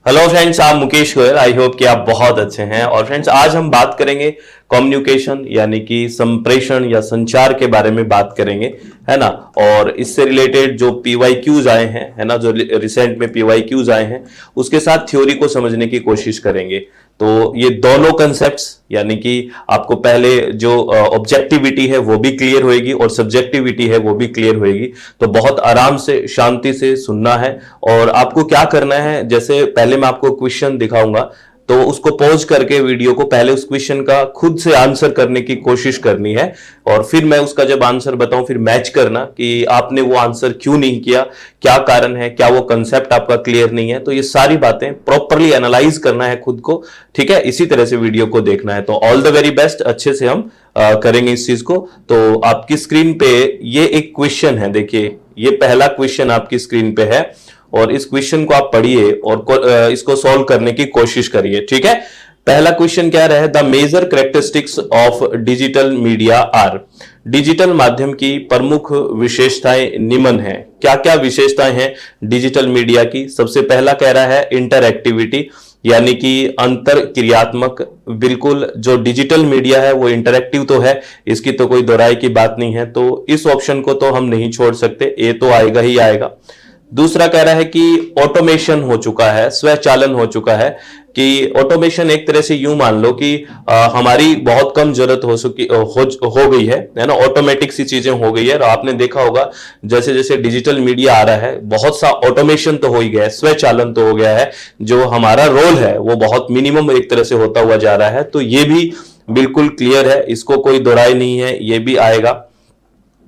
Hello friends, आप Mukesh Goyal. I hope कि आप बहुत अच्छे हैं। और फ्रेंड्स, आज हम बात करेंगे कम्युनिकेशन यानी कि संप्रेषण या संचार के बारे में बात करेंगे, है ना। और इससे रिलेटेड जो पीवाईक्यूज आए हैं, है ना, जो रिसेंट में पीवाईक्यूज आए हैं, उसके साथ थ्योरी को समझने की कोशिश करेंगे। तो ये दोनों कंसेप्ट्स यानी कि आपको पहले जो ऑब्जेक्टिविटी है वो भी क्लियर होएगी और सब्जेक्टिविटी है वो भी क्लियर होएगी। तो बहुत आराम से शांति से सुनना है। और आपको क्या करना है, जैसे पहले मैं आपको क्वेश्चन दिखाऊंगा तो उसको पॉज करके वीडियो को पहले उस क्वेश्चन का खुद से आंसर करने की कोशिश करनी है। और फिर मैं उसका जब आंसर बताऊं फिर मैच करना कि आपने वो आंसर क्यों नहीं किया, क्या कारण है, क्या वो कंसेप्ट आपका क्लियर नहीं है। तो ये सारी बातें प्रॉपरली एनालाइज करना है खुद को, ठीक है। इसी तरह से वीडियो को देखना है। तो ऑल द वेरी बेस्ट, अच्छे से हम करेंगे इस चीज को। तो आपकी स्क्रीन पे ये एक क्वेश्चन है, देखिए ये पहला क्वेश्चन आपकी स्क्रीन पे है और इस क्वेश्चन को आप पढ़िए और इसको सॉल्व करने की कोशिश करिए, ठीक है। पहला क्वेश्चन क्या रहा है, the major characteristics of digital media are. Digital माध्यम की प्रमुख विशेषताएं निम्न हैं। क्या क्या विशेषताएं हैं डिजिटल मीडिया की। सबसे पहला कह रहा है इंटरएक्टिविटी यानी कि अंतर क्रियात्मक। बिल्कुल, जो डिजिटल मीडिया है वो इंटरएक्टिव तो है, इसकी तो कोई दोहराई की बात नहीं है। तो इस ऑप्शन को तो हम नहीं छोड़ सकते, ये तो आएगा ही आएगा। दूसरा कह रहा है कि ऑटोमेशन हो चुका है, स्वचालन हो चुका है। कि ऑटोमेशन एक तरह से यूं मान लो कि हमारी बहुत कम जरूरत हो गई है ना। ऑटोमेटिक सी चीजें हो गई है। और आपने देखा होगा जैसे जैसे डिजिटल मीडिया आ रहा है बहुत सा ऑटोमेशन तो हो ही गया है, स्वचालन तो हो गया है। जो हमारा रोल है वो बहुत मिनिमम एक तरह से होता हुआ जा रहा है। तो ये भी बिल्कुल क्लियर है, इसको कोई दोहराई नहीं है, ये भी आएगा।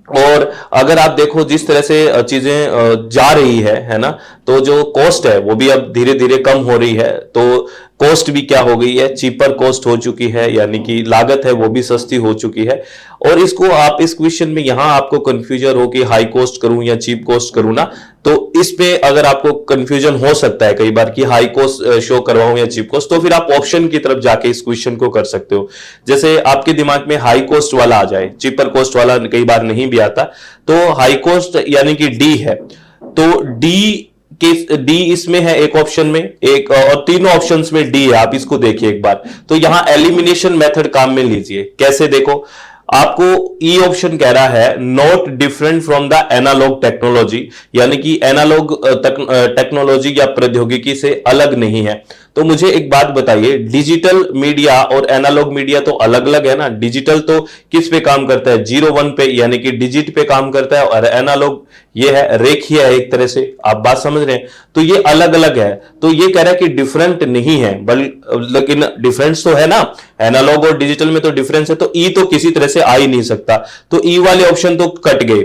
और अगर आप देखो जिस तरह से चीजें जा रही है ना, तो जो कॉस्ट है वो भी अब धीरे धीरे कम हो रही है। तो कॉस्ट भी क्या हो गई है, चीपर कॉस्ट हो चुकी है, यानी कि लागत है वो भी सस्ती हो चुकी है। और इसको आप इस क्वेश्चन में यहां आपको कंफ्यूजन हो कि हाई कॉस्ट करूं या चीप कॉस्ट करूं ना, तो इस पे अगर आपको कंफ्यूजन हो सकता है कई बार कि हाई कॉस्ट शो करवाऊं या चीप कॉस्ट, तो फिर आप ऑप्शन की तरफ जाके इस क्वेश्चन को कर सकते हो। जैसे आपके दिमाग में हाई कॉस्ट वाला आ जाए, चीपर कॉस्ट वाला कई बार नहीं भी आता, तो हाई कॉस्ट यानी कि डी है, तो डी इसमें है एक ऑप्शन में, एक और तीनों ऑप्शंस में डी है। आप इसको देखिए एक बार। तो यहां एलिमिनेशन मेथड काम में लीजिए। कैसे देखो, आपको ई ऑप्शन कह रहा है not different from the analogue technology, यानी कि एनालॉग टेक्नोलॉजी या प्रौद्योगिकी से अलग नहीं है। तो मुझे एक बात बताइए, डिजिटल मीडिया और एनालॉग मीडिया तो अलग अलग है ना। डिजिटल तो किस पे काम करता है, 0-1 पे यानी कि डिजिट पे काम करता है, और एनालॉग ये है रेखीय है एक तरह से। आप बात समझ रहे हैं, तो ये अलग अलग है। तो ये कह रहा है कि डिफरेंट नहीं है, लेकिन डिफरेंस तो है ना, एनालॉग और डिजिटल में तो डिफरेंस है। तो ई तो किसी तरह से आ ही नहीं सकता, तो ई वाले ऑप्शन तो कट गए,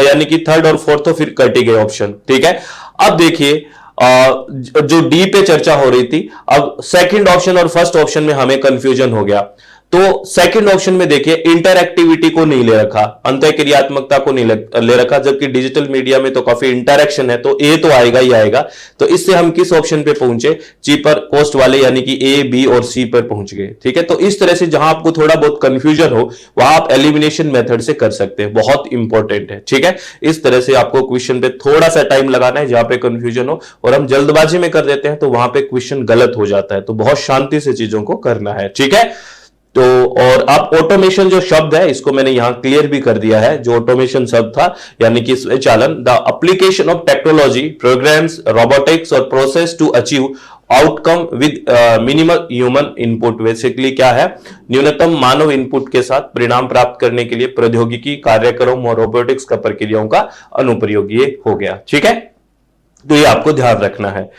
यानी कि थर्ड और फोर्थ तो फिर कट ही गए ऑप्शन, ठीक है। अब देखिए जो डी पे चर्चा हो रही थी, अब सेकंड ऑप्शन और फर्स्ट ऑप्शन में हमें कंफ्यूजन हो गया। तो सेकंड ऑप्शन में देखिए इंटरएक्टिविटी को नहीं ले रखा, अंतःक्रियात्मकता को नहीं ले रखा, जबकि डिजिटल मीडिया में तो काफी इंटरैक्शन है, तो ए तो आएगा ही आएगा। तो इससे हम किस ऑप्शन पे पहुंचे, चीपर कॉस्ट वाले, यानी कि ए, बी और सी पर पहुंच गए, ठीक है। तो इस तरह से जहां आपको थोड़ा बहुत कंफ्यूजन हो वहां आप एलिमिनेशन मेथड से कर सकते हैं, बहुत इंपॉर्टेंट है, ठीक है। इस तरह से आपको क्वेश्चन पे थोड़ा सा टाइम लगाना है जहां पे कंफ्यूजन हो, और हम जल्दबाजी में कर देते हैं तो वहां पे क्वेश्चन गलत हो जाता है। तो बहुत शांति से चीजों को करना है, ठीक है। तो और आप ऑटोमेशन जो शब्द है इसको मैंने यहां क्लियर भी कर दिया है। जो ऑटोमेशन शब्द था यानी कि स्वचालन, the application of technology, programs, robotics और process to achieve outcome with minimal human input. Basically क्या है, न्यूनतम मानव इनपुट के साथ परिणाम प्राप्त करने के लिए प्रौद्योगिकी, कार्यक्रम और रोबोटिक्स का प्रक्रियाओं का अनुप्रयोग ये हो गया, ठीक है। तो ये आपको ध्यान रखना है।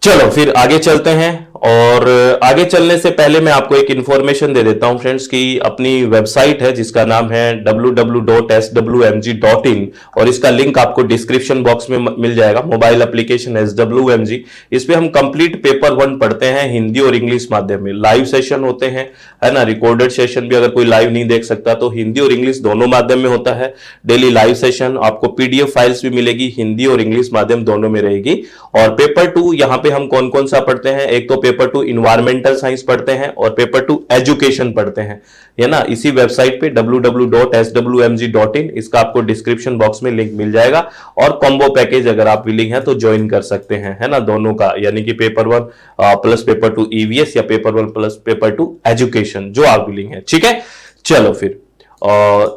चलो फिर आगे चलते हैं। और आगे चलने से पहले मैं आपको एक इंफॉर्मेशन दे देता हूं फ्रेंड्स की अपनी वेबसाइट है जिसका नाम है www.swmg.in, और इसका लिंक आपको डिस्क्रिप्शन बॉक्स में मिल जाएगा। मोबाइल एप्लीकेशन SWMG, इस पे हम कंप्लीट पेपर 1 पढ़ते हैं हिंदी और इंग्लिश माध्यम में। लाइव सेशन होते हैं, है ना, रिकॉर्डेड सेशन भी, अगर कोई लाइव नहीं देख सकता तो हिंदी और इंग्लिश दोनों माध्यम में होता है। डेली लाइव सेशन, आपको PDF फाइल्स भी मिलेगी, हिंदी और इंग्लिश माध्यम दोनों में रहेगी। और पेपर 2 यहाँ पे हम कौन कौन सा पढ़ते हैं, एक तो paper paper two environmental science पढ़ते हैं और पेपर टू एजुकेशन पढ़ते हैं, है ना, इसी वेबसाइट पे www.swmg.in, इसका आपको डिस्क्रिप्शन बॉक्स में लिंक मिल जाएगा। और कॉम्बो पैकेज अगर आप विलिंग हैं तो ज्वाइन कर सकते हैं, है ना, दोनों का, यानी कि पेपर 1 प्लस पेपर 2 ईवीएस या पेपर 1 प्लस पेपर 2 एजुकेशन, जो आप विलिंग है। ठीक है, चलो फिर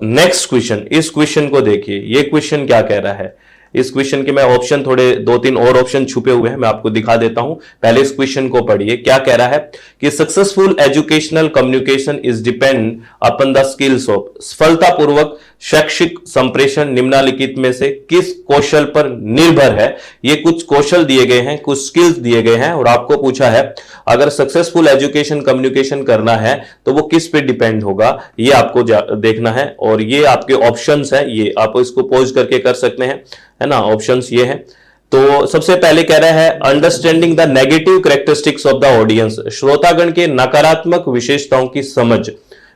नेक्स्ट क्वेश्चन, इस क्वेश्चन को देखिए, ये क्वेश्चन क्या कह रहा है। इस क्वेश्चन के मैं ऑप्शन थोड़े 2-3 और ऑप्शन छुपे हुए हैं, मैं आपको दिखा देता हूं। पहले इस क्वेश्चन को पढ़िए, क्या कह रहा है कि successful educational communication is depend upon the skills of, सफलतापूर्वक शैक्षिक संप्रेषण निम्नलिखित में से किस कौशल पर निर्भर है। ये कुछ कौशल दिए गए हैं, कुछ स्किल्स दिए गए हैं, और आपको पूछा है अगर सक्सेसफुल एजुकेशन कम्युनिकेशन करना है तो वो किस पे डिपेंड होगा, ये आपको देखना है। और ये आपके ऑप्शंस हैं, ये आप इसको पॉज करके कर सकते हैं, है ना, ऑप्शंस ये हैं। तो सबसे पहले कह रहा है understanding the negative characteristics of the audience, श्रोतागण के नकारात्मक विशेषताओं की समझ।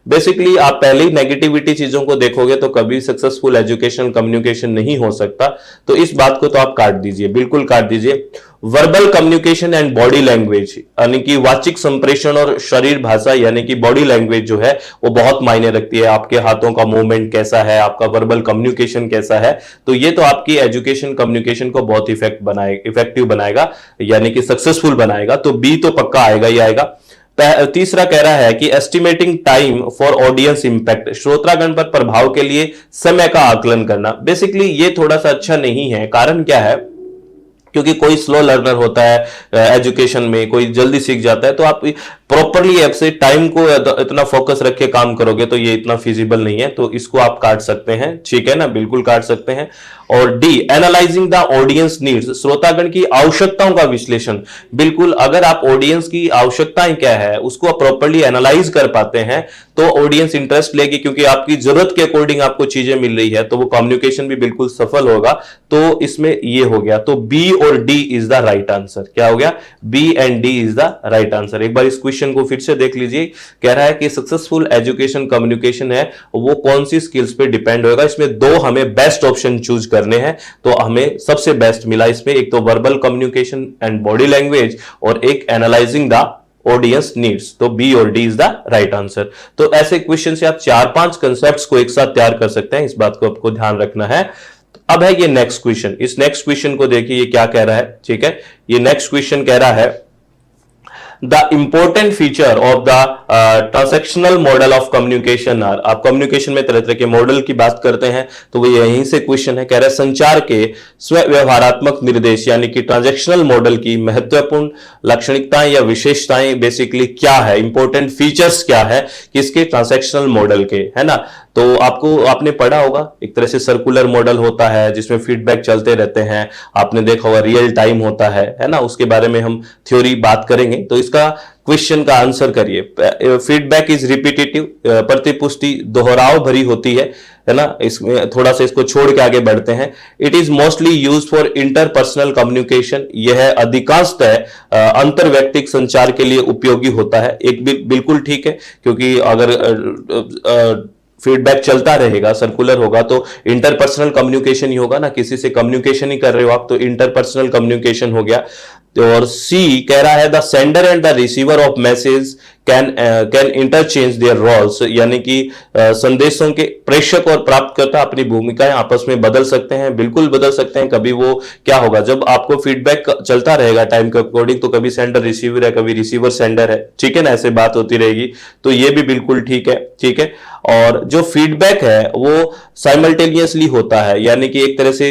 बेसिकली आप पहले ही नेगेटिविटी चीजों को देखोगे तो कभी सक्सेसफुल एजुकेशन कम्युनिकेशन नहीं हो सकता, तो इस बात को तो आप काट दीजिए, बिल्कुल काट दीजिए। Verbal communication and body language, यानी कि वाचिक संप्रेषण और शरीर भाषा, यानी कि बॉडी लैंग्वेज जो है वो बहुत मायने रखती है। आपके हाथों का मूवमेंट कैसा है, आपका वर्बल कम्युनिकेशन कैसा है, तो ये तो आपकी एजुकेशन कम्युनिकेशन को बहुत इफेक्टिव बनाएगा, यानी कि सक्सेसफुल बनाएगा। तो बी तो पक्का आएगा ही आएगा। तीसरा कह रहा है कि estimating time for audience impact, श्रोतागण पर प्रभाव के लिए समय का आकलन करना। बेसिकली ये थोड़ा सा अच्छा नहीं है, कारण क्या है, क्योंकि कोई स्लो लर्नर होता है एजुकेशन में, कोई जल्दी सीख जाता है, तो आप प्रॉपरली ऐसे टाइम को इतना फोकस रख के काम करोगे तो ये इतना फिजिबल नहीं है, तो इसको आप काट सकते हैं। ठीक है ना, बिल्कुल काट सकते हैं। और D analysing the audience needs, श्रोतागण की आवश्यकताओं का विश्लेषण। बिल्कुल, अगर आप ऑडियंस की आवश्यकताएं क्या है उसको प्रॉपरली एनालाइज कर पाते हैं तो ऑडियंस इंटरेस्ट लेगी, क्योंकि आपकी जरूरत के अकॉर्डिंग आपको चीजें मिल रही है, तो वो कम्युनिकेशन भी बिल्कुल सफल होगा। तो इसमें ये हो गया, तो बी और D is the right answer. क्या हो गया, B and D is the right answer. एक बार इस क्वेश्चन को फिर से देख लीजिए, कह रहा है कि सक्सेसफुल एजुकेशन कम्युनिकेशन है वो कौन सी स्किल्स पे डिपेंड होगा। इसमें दो हमें बेस्ट ऑप्शन चूज करने हैं, तो हमें सबसे बेस्ट मिला इसमें, एक तो verbal communication and body language और एक एनालाइजिंग द ऑडियंस नीड्स, तो बी और D is the right answer. तो ऐसे क्वेश्चन से आप 4-5 कंसेप्ट्स को एक साथ तैयार कर सकते हैं, इस बात को आपको ध्यान रखना है। अब है ये नेक्स्ट क्वेश्चन, इस नेक्स्ट क्वेश्चन को देखिए ये क्या कह रहा है। ठीक है, ये नेक्स्ट क्वेश्चन कह रहा है the important feature of the transactional model of communication are. आप कम्युनिकेशन में तरह तरह के मॉडल की बात करते हैं, तो वो यहीं से क्वेश्चन है, कह रहा है संचार के स्व व्यवहारात्मक निर्देश, यानी कि ट्रांजैक्शनल मॉडल की महत्वपूर्ण लाक्षणिकताएं या विशेषताएं बेसिकली क्या है, इंपॉर्टेंट फीचर्स क्या है किसके, ट्रांजैक्शनल मॉडल के, है ना। तो आपने पढ़ा होगा, एक तरह से सर्कुलर मॉडल होता है जिसमें फीडबैक चलते रहते हैं, आपने देखा होगा रियल टाइम होता है ना, उसके बारे में हम थ्योरी बात करेंगे। तो इसका क्वेश्चन का आंसर करिए। फीडबैक इज रिपीटेटिव, प्रतिपुष्टि दोहराव भरी होती है ना, इसमें थोड़ा सा इसको छोड़ के आगे बढ़ते हैं। It is mostly used for interpersonal communication, यह अधिकांशतः अंतर व्यक्तिक संचार के लिए उपयोगी होता है। एक बिल्कुल ठीक है, क्योंकि अगर फीडबैक चलता रहेगा, सर्कुलर होगा, तो इंटरपर्सनल कम्युनिकेशन ही होगा ना, किसी से कम्युनिकेशन ही कर रहे हो आप, तो इंटरपर्सनल कम्युनिकेशन हो गया। और सी कह रहा है the sender and the receiver of message can interchange their roles, यानी कि संदेशों के प्रेषक और प्राप्तकर्ता अपनी भूमिकाएं आपस में बदल सकते हैं, बिल्कुल बदल सकते हैं। कभी वो क्या होगा, जब आपको फीडबैक चलता रहेगा टाइम के अकॉर्डिंग, तो कभी सेंडर रिसीवर है, कभी रिसीवर सेंडर है, ठीक है ना, ऐसे बात होती रहेगी। तो ये भी बिल्कुल ठीक है, ठीक है। और जो फीडबैक है वो साइमल्टेनियसली होता है, यानी कि एक तरह से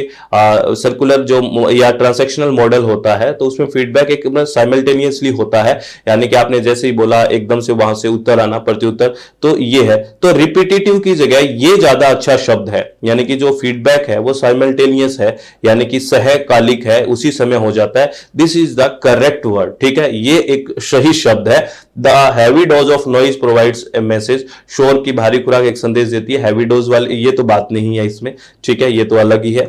सर्कुलर जो या ट्रांसैक्शनल मॉडल होता है, तो उसमें फीडबैक एक साइमल्टेनियसली होता है, यानी कि आपने जैसे ही बोला एकदम से वहां से उत्तर आना, प्रत्युत्तर, तो ये है। तो रिपीटेटिव की जगह ये ज्यादा अच्छा शब्द है, यानी कि जो फीडबैक है वो साइमल्टेनियस है, यानी कि सहकालिक है, उसी समय हो जाता है। This is the correct word, ठीक है, ये एक सही शब्द है। The heavy dose of noise provides a message, शोर की भारी खुराक एक संदेश देती है। हैवी डोज वाले ये तो बात नहीं है इसमें, ठीक है, ये तो अलग ही है।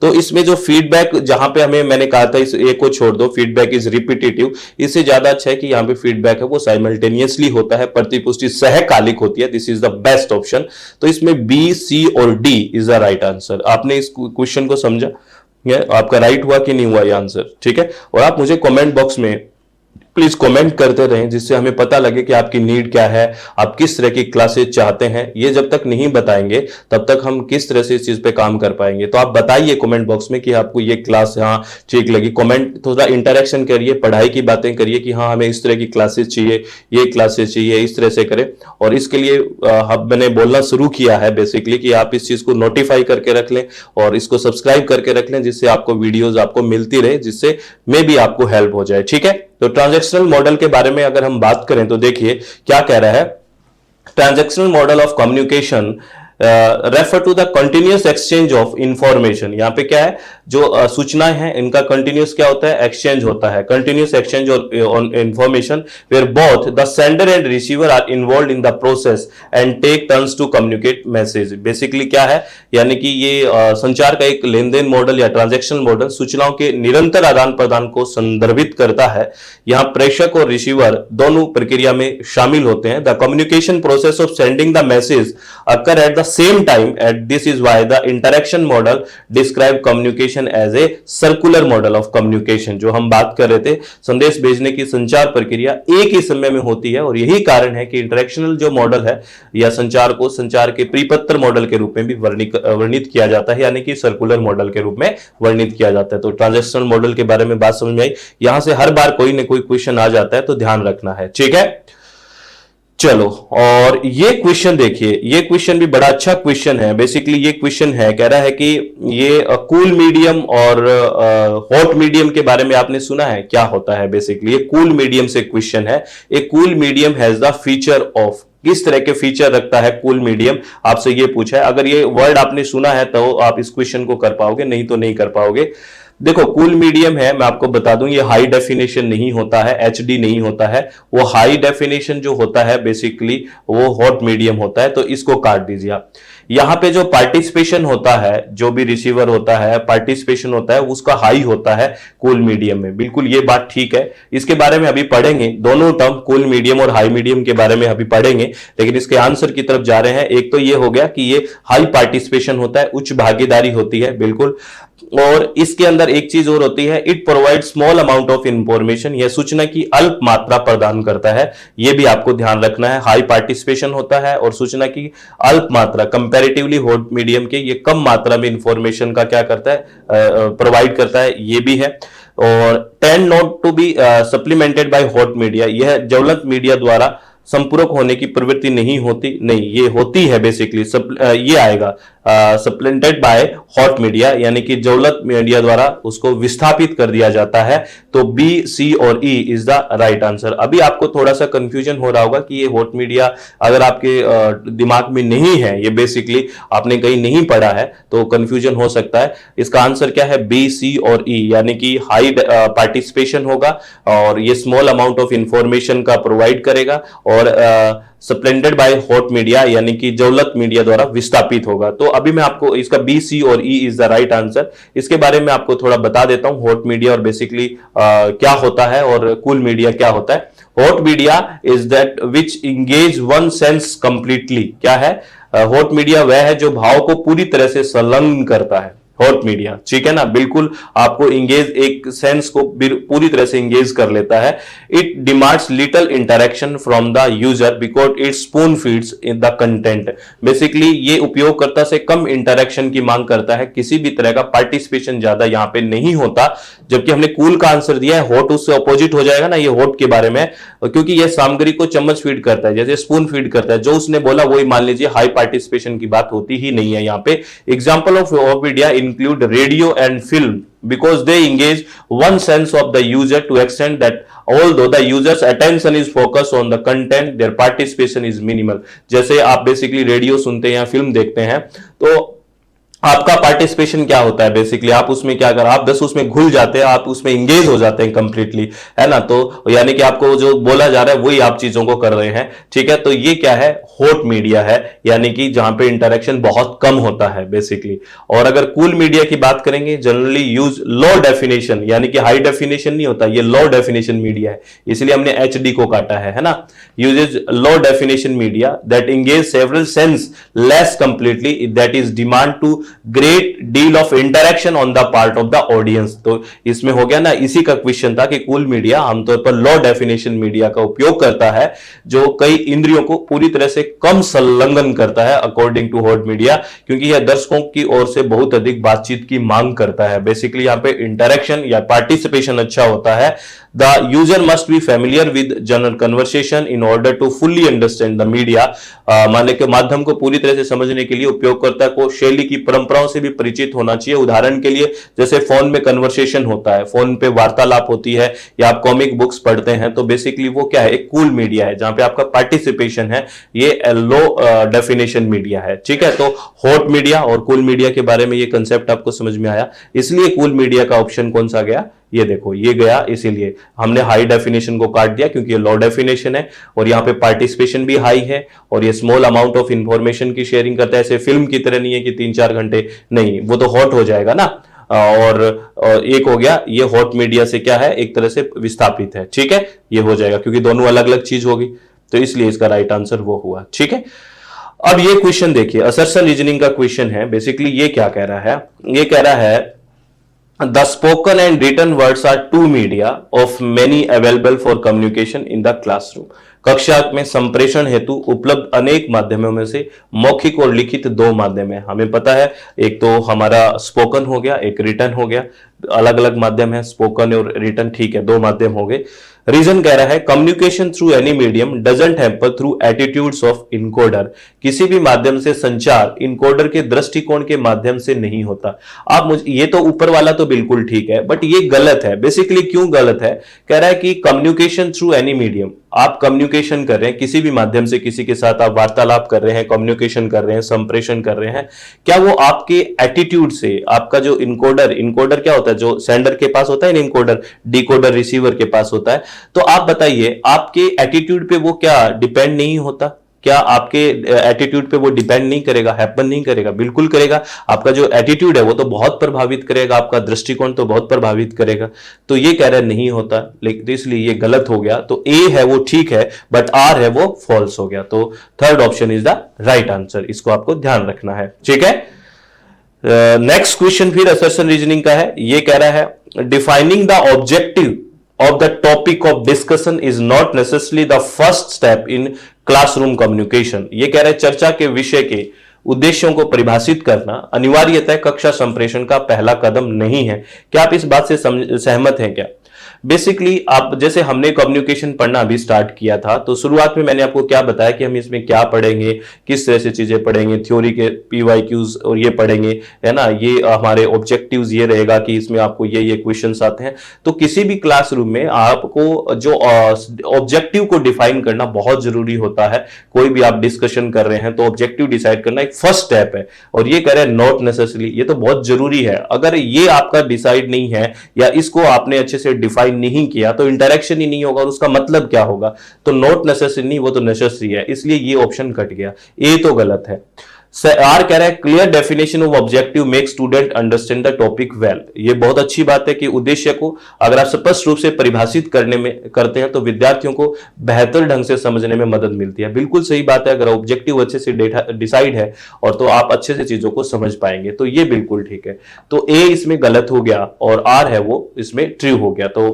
तो इसमें जो फीडबैक जहां पे हमें मैंने कहा था इस एक को छोड़ दो, फीडबैक इज रिपीटेटिव, इससे ज्यादा अच्छा है कि यहां पे फीडबैक है वो साइमल्टेनियसली होता है, प्रतिपुष्टि सहकालिक होती है। This is the best option. तो इसमें बी, सी और D is the right answer. आपने इस क्वेश्चन को समझा, आपका राइट हुआ कि नहीं हुआ ये आंसर, ठीक है। और आप मुझे कमेंट बॉक्स में प्लीज कमेंट करते रहें, जिससे हमें पता लगे कि आपकी नीड क्या है, आप किस तरह की क्लासेस चाहते हैं। ये जब तक नहीं बताएंगे तब तक हम किस तरह से इस चीज पे काम कर पाएंगे। तो आप बताइए कमेंट बॉक्स में कि आपको ये क्लास हाँ ठीक लगी। कमेंट थोड़ा इंटरेक्शन करिए, पढ़ाई की बातें करिए कि हाँ हमें इस तरह की क्लासेस चाहिए, ये क्लासेस चाहिए, इस तरह से करें। और इसके लिए मैंने बोलना शुरू किया है बेसिकली कि आप इस चीज को नोटिफाई करके रख लें और इसको सब्सक्राइब करके रख लें, जिससे आपको वीडियोज आपको मिलती रहे, जिससे मे भी आपको हेल्प हो जाए। ठीक है, तो ट्रांजैक्शनल मॉडल के बारे में अगर हम बात करें तो देखिए क्या कह रहा है। Transactional model of communication refer to the continuous exchange of information. यहां पे क्या है, जो सूचनाएं हैं इनका कंटिन्यूअस क्या होता है, एक्सचेंज होता है, continuous exchange on information where both the sender and receiver are involve in the process and take turns to communicate message. Basically क्या है, यानी कि ये संचार का एक लेन देन मॉडल या ट्रांजैक्शनल मॉडल सूचनाओं के निरंतर आदान प्रदान को संदर्भित करता है। यहां प्रेषक और रिसीवर दोनों प्रक्रिया में शामिल होते हैं। The communication process of sending the message occur at the same time, and this is why the interaction model describe communication as a circular model of communication। जो हम बात कर रहे थे, संदेश भेजने की संचार प्रक्रिया एक ही समय में होती है, और यही कारण है कि इंटरेक्शनल जो मॉडल है या संचार को संचार के परिपत्र मॉडल के रूप में भी वर्णित किया जाता है, यानी कि सर्कुलर मॉडल के रूप में वर्णित किया जाता है। तो ट्रांजैक्शनल मॉडल के बारे में बात समझ में आई। यहां से हर बार कोई ना कोई क्वेश्चन आ जाता है, तो ध्यान रखना है। ठीक है, चलो, और ये क्वेश्चन देखिए, ये क्वेश्चन भी बड़ा अच्छा क्वेश्चन है। बेसिकली ये क्वेश्चन है, कह रहा है कि ये कूल मीडियम और हॉट मीडियम के बारे में आपने सुना है, क्या होता है। बेसिकली ये कूल मीडियम से क्वेश्चन है। ए cool medium has the feature of, किस तरह के फीचर रखता है कूल मीडियम, आपसे ये पूछा है। अगर ये वर्ड आपने सुना है तो आप इस क्वेश्चन को कर पाओगे, नहीं तो नहीं कर पाओगे। देखो, कूल मीडियम है, मैं आपको बता दूं, ये हाई डेफिनेशन नहीं होता है, एचडी नहीं होता है। वो हाई डेफिनेशन जो होता है बेसिकली वो हॉट मीडियम होता है। तो इसको काट दीजिए आप। यहां पे जो पार्टिसिपेशन होता है, जो भी रिसीवर होता है, पार्टिसिपेशन होता है, उसका हाई होता है कूल मीडियम में। बिल्कुल ये बात ठीक है, इसके बारे में अभी पढ़ेंगे। दोनों टर्म कूल मीडियम और हाई मीडियम के बारे में अभी पढ़ेंगे, लेकिन इसके आंसर की तरफ जा रहे हैं। एक तो ये हो गया कि ये हाई पार्टिसिपेशन होता है, उच्च भागीदारी होती है, बिल्कुल। और इसके अंदर एक चीज और होती है, it provide small amount of information, यह सूचना की अल्प मात्रा प्रदान करता है। यह भी आपको ध्यान रखना है, हाई पार्टिसिपेशन होता है और सूचना की अल्प मात्रा, कंपैरेटिवली हॉट मीडियम के ये कम मात्रा में इंफॉर्मेशन का क्या करता है, प्रोवाइड करता है, ये भी है। और tend not to be supplemented by hot media, यह ज्वलंत मीडिया द्वारा संपूरक होने की प्रवृत्ति नहीं होती, नहीं ये होती है बेसिकली। ये आएगा सप्लीमेंटेड बाय हॉट मीडिया, यानी कि ज्वलंत मीडिया द्वारा उसको विस्थापित कर दिया जाता है। तो बी, सी और E is the right answer. अभी आपको थोड़ा सा कंफ्यूजन हो रहा होगा कि ये हॉट मीडिया अगर आपके दिमाग में नहीं है, ये बेसिकली आपने कहीं नहीं पढ़ा है, तो कंफ्यूजन हो सकता है। इसका आंसर क्या है, बी, सी और ई, यानी कि हाई पार्टिसिपेशन होगा और ये स्मॉल अमाउंट ऑफ इंफॉर्मेशन का प्रोवाइड करेगा, और सप्लेंडेड बाय हॉट मीडिया, यानी कि ज्वलंत मीडिया द्वारा विस्थापित होगा। तो अभी मैं आपको इसका बी, सी और E is the right answer. इसके बारे में आपको थोड़ा बता देता हूं, हॉट मीडिया और बेसिकली क्या होता है और कूल मीडिया क्या होता है। Hot media is that which engage one sense completely. क्या है, हॉट मीडिया वह है जो भाव को पूरी तरह से संलग्न करता है, हॉट मीडिया, ठीक है ना। बिल्कुल आपको इंगेज, एक सेंस को पूरी तरह से इंगेज कर लेता है। It demands little interaction from the user because it spoon feeds in the content. Basically ये उपयोगकर्ता से कम इंटरेक्शन की मांग करता है, किसी भी तरह का पार्टिसिपेशन ज्यादा यहां पे नहीं होता। जबकि हमने कूल का आंसर दिया है, हॉट उससे अपोजिट हो जाएगा ना, ये हॉट के बारे में, क्योंकि यह सामग्री को चम्मच फीड करता है, जैसे स्पून फीड करता है। जो उसने बोला वही मान लीजिए, हाई पार्टिसिपेशन की बात होती ही नहीं है यहां पे। Example of hot media include radio and film because they engage one sense of the user to extent that although the user's attention is focused on the content, their participation is minimal। जैसे आप basically radio सुनते हैं या film देखते हैं, तो आपका participation क्या होता है, बेसिकली आप उसमें क्या कर, आप बस उसमें घुल जाते हैं, आप उसमें इंगेज हो जाते हैं कंप्लीटली, है ना। तो यानी कि आपको जो बोला जा रहा है वही आप चीजों को कर रहे हैं, ठीक है। तो ये क्या है, हॉट मीडिया है, यानी कि जहां पे इंटरेक्शन बहुत कम होता है बेसिकली। और अगर कूल मीडिया की बात करेंगे, जनरली यूज लो डेफिनेशन, यानी कि हाई डेफिनेशन नहीं होता, ये लो डेफिनेशन मीडिया है, इसलिए हमने एचडी को काटा है ना। Uses low definition media that engage several sense less completely, that is demand to great deal of interaction on the part of the audience. तो इसमें हो गया ना, इसी का क्वेश्चन था कि कूल मीडिया आमतौर पर लो डेफिनेशन मीडिया का उपयोग करता है जो कई इंद्रियों को पूरी तरह से कम संलग्न करता है अकॉर्डिंग टू हॉट मीडिया, क्योंकि यह दर्शकों की ओर से बहुत अधिक बातचीत की मांग करता है। बेसिकली यहां पे इंटरेक्शन या पार्टिसिपेशन अच्छा होता है। The user must be familiar with general conversation in order to fully understand the media. मान के माध्यम को पूरी तरह से समझने के लिए उपयोगकर्ता को शैली की परंपराओं से भी परिचित होना चाहिए। उदाहरण के लिए जैसे फोन में कन्वर्सेशन होता है, फोन पे वार्तालाप होती है, या आप कॉमिक बुक्स पढ़ते हैं, तो बेसिकली वो क्या है, एक कूल मीडिया है जहां पे आपका पार्टिसिपेशन है। ये लो डेफिनेशन मीडिया है, ठीक है। तो हॉट मीडिया और कूल मीडिया के बारे में ये कंसेप्ट आपको समझ में आया, इसलिए कूल मीडिया का ऑप्शन कौन सा गया, ये देखो ये गया। इसीलिए हमने हाई डेफिनेशन को काट दिया क्योंकि ये लो डेफिनेशन है और यहां पे पार्टिसिपेशन भी हाई है और ये स्मॉल अमाउंट ऑफ इंफॉर्मेशन की शेयरिंग करता है। ऐसे फिल्म की तरह नहीं है कि 3-4 घंटे, नहीं, वो तो हॉट हो जाएगा ना। और एक हो गया, ये हॉट मीडिया से क्या है, एक तरह से विस्थापित है, ठीक है, ये हो जाएगा क्योंकि दोनों अलग अलग चीज होगी, तो इसलिए इसका राइट आंसर वो हुआ, ठीक है। अब ये क्वेश्चन देखिए, असर्शन रीजनिंग का क्वेश्चन है। बेसिकली ये क्या कह रहा है, ये कह रहा है the spoken and written words are two media of many available for communication in the classroom. कक्षा में संप्रेषण हेतु उपलब्ध अनेक माध्यमों में से मौखिक और लिखित दो माध्यम है। हमें पता है, एक तो हमारा स्पोकन हो गया, एक रिटन हो गया, अलग अलग माध्यम है, स्पोकन और रिटन, ठीक है, दो माध्यम हो गए। रीजन कह रहा है communication through any medium doesn't hamper through attitudes of encoder. किसी भी माध्यम से संचार इनकोडर के दृष्टिकोण के माध्यम से नहीं होता। आप मुझे, ये तो ऊपर वाला तो बिल्कुल ठीक है, बट ये गलत है। बेसिकली क्यों गलत है, कह रहा है कि कम्युनिकेशन थ्रू एनी मीडियम, आप कम्युनिकेशन कर रहे हैं किसी भी माध्यम से, किसी के साथ आप वार्तालाप कर रहे हैं, कम्युनिकेशन कर रहे हैं, संप्रेषण कर रहे हैं, क्या वो आपके एटीट्यूड से, आपका जो इनकोडर, इनकोडर क्या होता है, जो सेंडर के पास होता है ना इनकोडर, डिकोडर रिसीवर के पास होता है, तो आप बताइए आपके एटीट्यूड पे वो क्या डिपेंड नहीं होता, क्या आपके एटीट्यूड पे वो डिपेंड नहीं करेगा, हैपन नहीं करेगा, बिल्कुल करेगा। आपका जो एटीट्यूड है वो तो बहुत प्रभावित करेगा, आपका दृष्टिकोण तो बहुत प्रभावित करेगा। तो ये कह रहा है नहीं होता, लेकिन इसलिए ये गलत हो गया। तो ए है वो ठीक है, बट आर है वो फॉल्स हो गया। तो third option is the right answer, इसको आपको ध्यान रखना है, ठीक है। नेक्स्ट क्वेश्चन फिर असर्शन रीजनिंग का है। ये कह रहा है defining the objective of the topic of discussion is not necessarily the first step in classroom communication। ये कह रहे हैं चर्चा के विषय के उद्देश्यों को परिभाषित करना अनिवार्यतः कक्षा संप्रेषण का पहला कदम नहीं है। क्या आप इस बात से सहमत हैं क्या? बेसिकली आप, जैसे हमने कम्युनिकेशन पढ़ना अभी स्टार्ट किया था, तो शुरुआत में मैंने आपको क्या बताया कि हम इसमें क्या पढ़ेंगे, किस तरह से चीजें पढ़ेंगे, थ्योरी के PYQs और ये पढ़ेंगे, है ना, ये हमारे ऑब्जेक्टिव्स ये रहेगा कि इसमें आपको ये क्वेश्चंस आते हैं। तो किसी भी क्लासरूम में आपको जो ऑब्जेक्टिव को डिफाइन करना बहुत जरूरी होता है। कोई भी आप डिस्कशन कर रहे हैं तो ऑब्जेक्टिव डिसाइड करना एक फर्स्ट स्टेप है, और ये कह रहे हैं नॉट नेसेसरी, ये तो बहुत जरूरी है। अगर ये आपका डिसाइड नहीं है या इसको आपने अच्छे से डिफाइन नहीं किया तो इंटरेक्शन ही नहीं होगा, और उसका मतलब क्या होगा। तो नॉट नेसेसरी नहीं, वो तो नेसेसरी है, इसलिए ये ऑप्शन कट गया, ए तो गलत है। आर कह रहा है clear definition of objective make student understand the topic well. ये बहुत अच्छी बात है कि उद्देश्य को अगर आप स्पष्ट रूप से परिभाषित करते हैं तो विद्यार्थियों को बेहतर ढंग से समझने में मदद मिलती है। बिल्कुल सही बात है, अगर ऑब्जेक्टिव अच्छे से डिसाइड है और तो आप अच्छे से चीजों को समझ पाएंगे, तो ये बिल्कुल ठीक है। तो ए इसमें गलत हो गया और आर है वो इसमें ट्रू हो गया। तो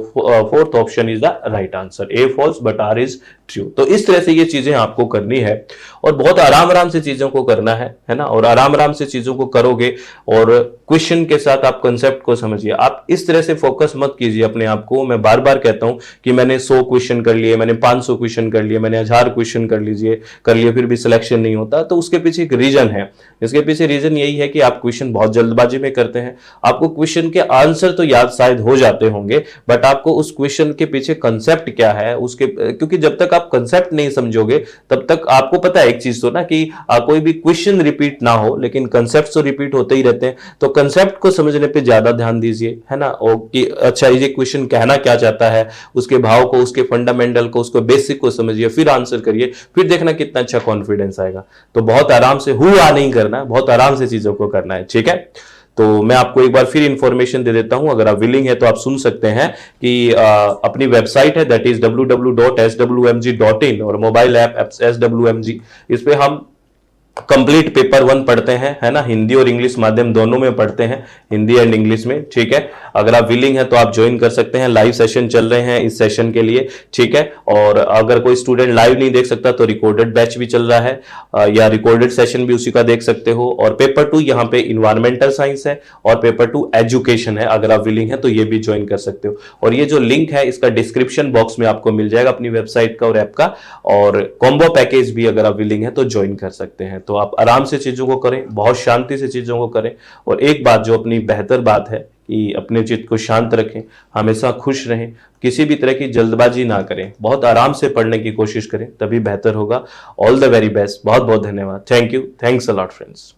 fourth option is the right answer, A false but R is true. तो इस तरह से ये चीजें आपको करनी है और बहुत आराम से चीजों को करना है ना, और आराम से चीजों को करोगे और क्वेश्चन के साथ आप कंसेप्ट को समझिए। आप इस तरह से फोकस मत कीजिए अपने आप को। मैं बार बार कहता हूं कि मैंने 100 क्वेश्चन कर लिए, मैंने 500 क्वेश्चन कर लिए, मैंने 1000 क्वेश्चन कर लिए, फिर भी सिलेक्शन नहीं होता। तो उसके पीछे एक रीजन है। इसके पीछे रीजन यही है कि आप क्वेश्चन बहुत जल्दबाजी में करते हैं। आपको क्वेश्चन के आंसर तो याद शायद हो जाते होंगे, बट आपको उस क्वेश्चन के पीछे कंसेप्ट क्या है उसके, क्योंकि जब तक आप कंसेप्ट नहीं समझोगे तब तक आपको पता है एक चीज तो ना कि कोई भी क्वेश्चन रिपीट ना हो, लेकिन कंसेप्ट तो रिपीट होते ही रहते हैं। तो कंसेप्ट को समझने पे ज्यादा ध्यान दीजिए, है ना, और कि अच्छा ये क्वेश्चन कहना क्या चाहता है, उसके भाव को, उसके फंडामेंटल को, उसको बेसिक को समझिए, फिर आंसर करिए, फिर देखना कितना अच्छा कॉन्फिडेंस आएगा। तो बहुत आराम से हुआ नहीं करना, बहुत आराम से चीजों को करना है, ठीक है। तो मैं आपको एक बार फिर इंफॉर्मेशन दे देता हूं, अगर आप विलिंग है तो आप सुन सकते हैं कि अपनी वेबसाइट है दैट इज www.swmg.in और मोबाइल ऐप SWMG, इस पे हम कंप्लीट पेपर 1 पढ़ते हैं, है ना, हिंदी और इंग्लिश माध्यम दोनों में पढ़ते हैं, हिंदी एंड इंग्लिश में, ठीक है। अगर आप विलिंग है तो आप ज्वाइन कर सकते हैं, लाइव सेशन चल रहे हैं इस सेशन के लिए, ठीक है। और अगर कोई स्टूडेंट लाइव नहीं देख सकता तो रिकॉर्डेड बैच भी चल रहा है, या रिकॉर्डेड सेशन भी उसी का देख सकते हो। और पेपर 2 यहाँ पे इन्वायरमेंटल साइंस है और पेपर 2 एजुकेशन है। अगर आप विलिंग है तो ये भी ज्वाइन कर सकते हो। और ये जो लिंक है इसका डिस्क्रिप्शन बॉक्स में आपको मिल जाएगा, अपनी वेबसाइट का और ऐप का। और कॉम्बो पैकेज भी अगर आप विलिंग है तो ज्वाइन कर सकते हैं। तो आप आराम से चीजों को करें, बहुत शांति से चीजों को करें। और एक बात जो अपनी बेहतर बात है कि अपने चित्त को शांत रखें, हमेशा खुश रहें, किसी भी तरह की जल्दबाजी ना करें, बहुत आराम से पढ़ने की कोशिश करें, तभी बेहतर होगा। ऑल द वेरी बेस्ट, बहुत बहुत धन्यवाद। Thank you, thanks a lot friends.